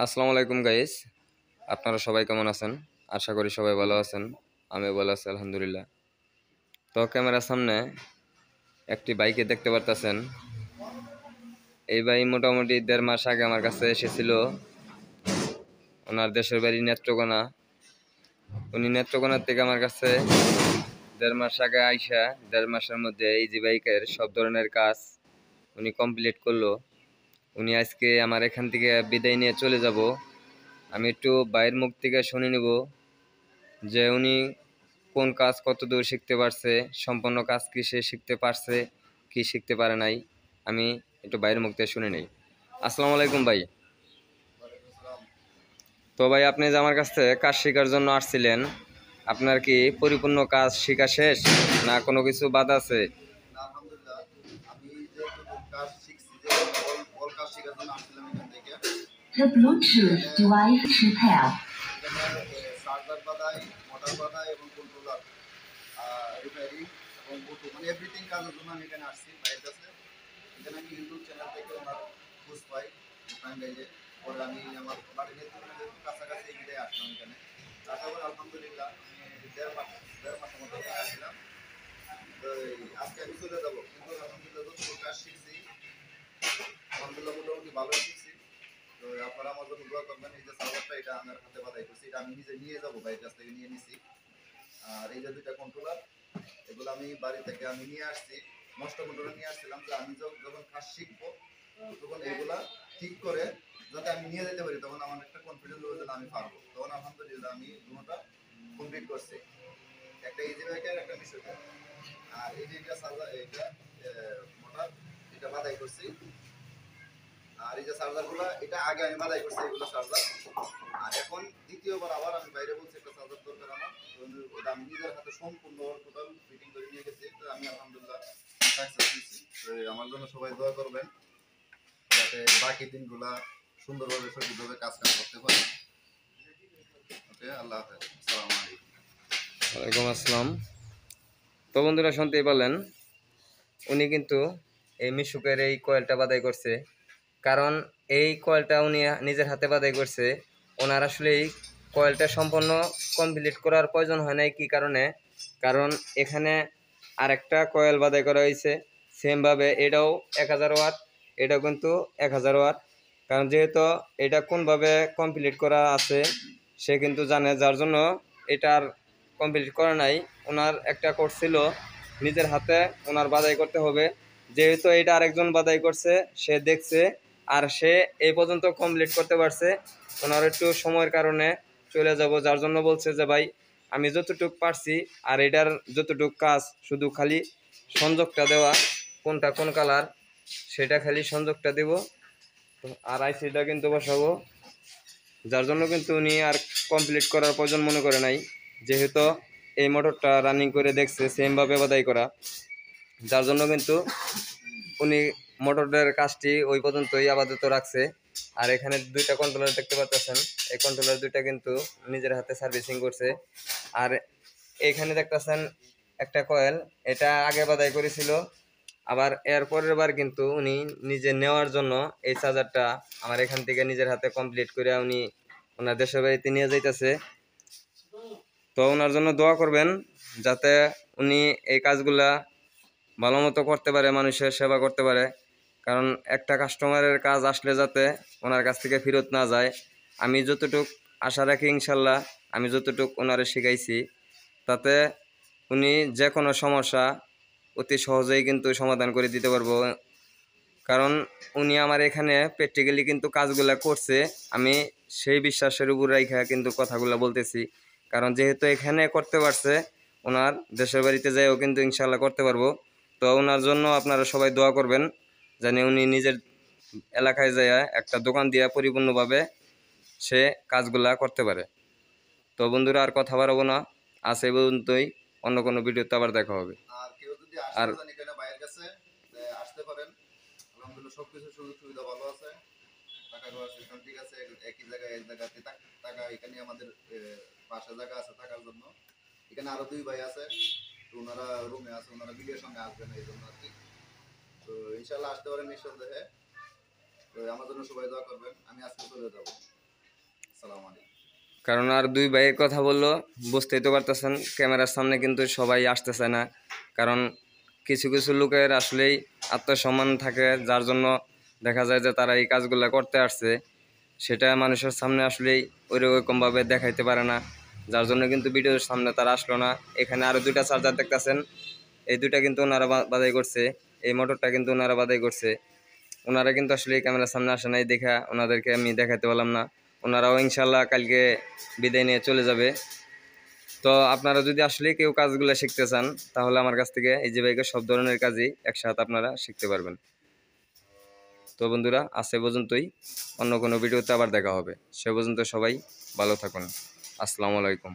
আসসালামু আলাইকুম গাইস, আপনারা সবাই কেমন আছেন? আশা করি সবাই ভালো আছেন। আমি ভালো আছি আলহামদুলিল্লাহ। তো ক্যামেরার সামনে একটি বাইকে দেখতে পারতেছেন। এই ভাই মোটামুটি 1.5 মাস আগে আমার কাছে এসেছিল। ওনার দেশের বাড়ি নেত্রকোনা। উনি নেত্রকোনার থেকে আমার কাছে 1.5 মাস আগে আইসা 1.5 মাসের মধ্যে এই যে বাইকের সব ধরনের কাজ উনি কমপ্লিট করলো। উনি আজকে আমার এখান থেকে বিদায় নিয়ে চলে যাব। আমি একটু বাইরের মুখ থেকে শুনে নিব যে উনি কোন কাজ কতদূর শিখতে পারছে, সম্পূর্ণ কাজ কি সে শিখতে পারছে কি শিখতে পারে নাই। আমি একটু বাইরের মুখ থেকে শুনে নেই। আসসালামু আলাইকুম ভাই। তো ভাই, আপনি যে আমার কাছ থেকে কাজ শেখার জন্য আসছিলেন, আপনার কি পরিপূর্ণ কাজ শেখা শেষ না কোনো কিছু বাদ আছে? আলহামদুলিল্লাহ, আমি যেহেতু কাজ শিখছি, যে অল কাজ শেখার জন্য আসছিলাম এখান থেকে। The Bluetooth device prepare. এখানে চার্জার বাদাই, মোটর বাদাই এবং কন্ট্রোলার, রিপেয়ারিং এবং ব্লুটুথ, মানে এভরিথিং কাজের জন্য আমি এখানে আসছি ভাইয়ের কাছে। এখানে আমি ইউটিউব চ্যানেল থেকে ওনার খোঁজ পাই, টাইম গাইজে। পরে আমি আমার বাড়ির কাছাকাছি এগিয়ে আসলাম এখানে। আসার পর আলহামদুলিল্লাহ আমি দেড় মাসের মতো এখানে আসছিলাম। তো আজকে আমি চলে যাবো, কিন্তু আলহামদুলিল্লাহ যতটুকু কাজ শিখছি আলহামদুলিল্লাহ মোটামুটি ভালোই শিখছি। তো আপনারা আমার জন্য দোয়া করবেন। এই যে সার্ভারটা, এটা আমার হাতে বাধাই করছি, এটা আমি নিজে নিয়ে যাবো, ভাইয়ের কাছ থেকে নিয়ে নিছি। আর এই যে দুইটা কন্ট্রোলার, এগুলো আমি বাড়ি থেকে আমি নিয়ে আসছি, নষ্ট কন্ট্রোলার নিয়ে আসছিলাম, যে আমি যখন কাজ শিখবো তখন এগুলা ঠিক করে যাতে আমি নিয়ে যেতে পারি, তখন আমার একটা কনফিডেন্স হবে যে আমি পারবো। তখন আলহামদুলিল্লাহ আমি দুটোটা কমপ্লিট করছি, একটা ইজি বাইকের, একটা মিশুকের। আর এই যে এটা চার্জার, এটা মোটর, এটা বাধাই করছি। আর এই যে চার্জার গুলা, এটা আগে আমি বাধাই করছি, এগুলো চার্জার। আর এখন দ্বিতীয়বার আবার আমি বাইরে বলছি একটা চার্জার দরকার আমার, ওটা আমি নিজের হাতে সম্পূর্ণ টোটাল ফিটিং করে নিয়ে গেছি। তো আমি আলহামদুলিল্লাহ সাকসেস হয়েছি। তো আমার জন্য সবাই দোয়া করবেন যাতে বাকি দিনগুলা সুন্দরভাবে সঠিকভাবে কাজ করতে পারি। ওকে, আল্লাহ হাফেজ, আসসালামু আলাইকুম। ওয়ালাইকুম আসসালাম। তো বন্ধুরা, শুনতেই পারলেন, উনি কিন্তু এই মিশুকের এই কয়েলটা বাদাই করছে। কারণ এই কয়েলটা উনি নিজের হাতে বাদাই করছে। ওনার আসলে এই কয়েলটা সম্পূর্ণ কমপ্লিট করার প্রয়োজন হয় নাই। কি কারণে? কারণ এখানে আরেকটা কয়েল বাদাই করা হয়েছে সেমভাবে। এটাও 1000 ওয়াট, এটাও কিন্তু 1000 ওয়াট। কারণ যেহেতু এটা কোনভাবে কমপ্লিট করা আছে সে কিন্তু জানে, যার জন্য এটার কমপ্লিট করা নাই। ওনার একটা করছিল নিজের হাতে, ওনার বাদাই করতে হবে। যেহেতু এটা আরেকজন বাদাই করছে, সে দেখছে আর সে এই পর্যন্ত কমপ্লিট করতে পারছে। ওনার একটু সময়ের কারণে চলে যাব, যার জন্য বলছে যে ভাই আমি যতটুক পারছি আর এটার যতটুক কাজ শুধু খালি সংযোগটা দেওয়া, কোনটা কোন কালার সেটা খালি সংযোগটা দেব, আর আইসিটা কিন্তু বসাবো। যার জন্য কিন্তু উনি আর কমপ্লিট করার প্রয়োজন মনে করে নাই, যেহেতু এই মোটরটা রানিং করে দেখছে সেমভাবে বাদাই করা। যার জন্য কিন্তু উনি মোটরের কাজটি ওই পর্যন্তই আপাতত রাখছে। আর এখানে দুইটা কন্ট্রোলার দেখতে পাচ্ছেন, এই কন্ট্রোলার দুইটা কিন্তু নিজের হাতে সার্ভিসিং করছে। আর এখানে দেখতেছেন একটা কয়েল, এটা আগে বাদাই করেছিল। আবার এর পরের বার কিন্তু উনি নিজে নেওয়ার জন্য এই চার্জারটা আমার এখান থেকে নিজের হাতে কমপ্লিট করে উনি ওনার দেশের বাড়িতে নিয়ে যাইতেছে। তো ওনার জন্য দোয়া করবেন যাতে উনি এই কাজগুলা ভালো মতো করতে পারে, মানুষের সেবা করতে পারে। কারণ একটা কাস্টমারের কাজ আসলে যাতে ওনার কাছ থেকে ফেরত না যায়। আমি যতটুক আশা রাখি ইনশাল্লাহ, আমি যতটুক ওনারে শিখাইছি তাতে উনি যে কোনো সমস্যা অতি সহজেই কিন্তু সমাধান করে দিতে পারবো। কারণ উনি আমার এখানে প্র্যাকটিক্যালি কিন্তু কাজগুলা করছে। আমি সেই বিশ্বাসের উপর রাইখা কিন্তু কথাগুলো বলতেছি। কারণ যেহেতু এখানে করতে পারছে, ওনার দেশের বাড়িতে যাইও কিন্তু ইনশাল্লাহ করতে পারবো। তো ওনার জন্য আপনারা সবাই দোয়া করবেন যেন উনি নিজের এলাকায় যায় একটা দোকান দিয়ে পরিপূর্ণভাবে সে কাজগুলা করতে পারে। তো বন্ধুরা, আর কথা বাড়াবো না, আজ এই পর্যন্তই। অন্য কোনো ভিডিওতে আবার দেখা হবে। আর কেউ যদি আসতে আর চান এখানে ভাইয়ের কাছে, আসতে পারেন। আলহামদুলিল্লাহ সবকিছু সুযোগ সুবিধা ভালো আছে, টাকা খাওয়ার সিস্টেম ঠিক আছে। একই জায়গায় এক জায়গাতে টাকা, এখানে আমাদের পাশে জায়গা আছে থাকার জন্য। এখানে আরো দুই ভাই আছে, তো ওনারা রুমে আছে, ওনারা বিলের সঙ্গে আসবেন এই জন্য আর কি। তো ইনশাল্লাহ আসতে পারেন নিঃসন্দেহে। তো আমার জন্য সবাই দোয়া করবেন। আমি আজকে চলে যাবো। আসসালামু আলাইকুম। কারণ আর দুই ভাইয়ের কথা বললো, বুঝতেই তো পারতেছেন ক্যামেরার সামনে কিন্তু সবাই আসতেছে না। কারণ কিছু কিছু লোকের আসলেই আত্মসম্মান থাকে, যার জন্য দেখা যায় যে তারা এই কাজগুলো করতে আসছে, সেটা মানুষের সামনে আসলেই ওইরকমভাবে দেখাইতে পারে না, যার জন্য কিন্তু ভিডিওর সামনে তারা আসলো না। এখানে আরও দুইটা চার্জার দেখতেছেন, এই দুইটা কিন্তু ওনারা বাদাই করছে, এই মোটরটা কিন্তু ওনারা বাদাই করছে। ওনারা কিন্তু আসলে ক্যামেরার সামনে আসে নাই, দেখা ওনাদেরকে আমি দেখাতে পারলাম না। ওনারাও ইনশাল্লাহ কালকে বিদায় নিয়ে চলে যাবে। তো আপনারা যদি আসলে কেউ কাজগুলো শিখতে চান, তাহলে আমার কাছ থেকে এই যে ভাইকে সব ধরনের কাজই একসাথে আপনারা শিখতে পারবেন। তো বন্ধুরা, আজ এ পর্যন্তই। অন্য কোনো ভিডিওতে আবার দেখা হবে। সে পর্যন্ত সবাই ভালো থাকুন। আসসালামু আলাইকুম।